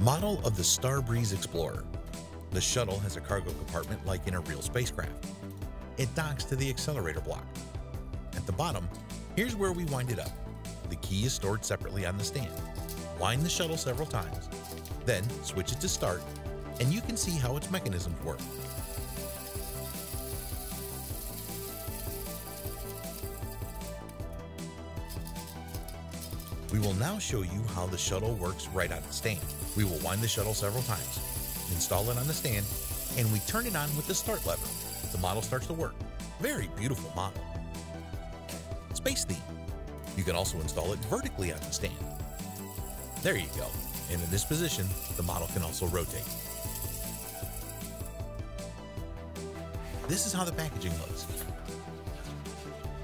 Model of the Starbreeze Explorer. The shuttle has a cargo compartment like in a real spacecraft. It docks to the accelerator block. At the bottom, here's where we wind it up. The key is stored separately on the stand. Wind the shuttle several times, then switch it to start, and you can see how its mechanisms work. We will now show you how the shuttle works right on the stand. We will wind the shuttle several times, install it on the stand, and we turn it on with the start lever. The model starts to work. Very beautiful model. Space theme. You can also install it vertically on the stand. There you go. And in this position, the model can also rotate. This is how the packaging looks.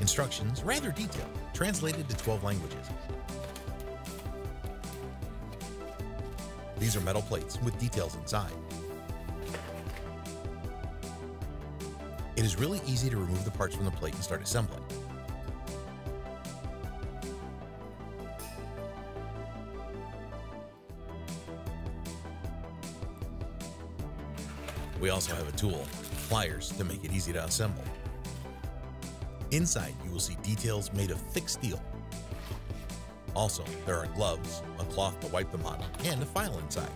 Instructions, rather detailed, translated to 12 languages. These are metal plates with details inside. It is really easy to remove the parts from the plate and start assembling. We also have a tool, pliers, to make it easy to assemble. Inside, you will see details made of thick steel. Also, there are gloves, a cloth to wipe the model, and a file inside.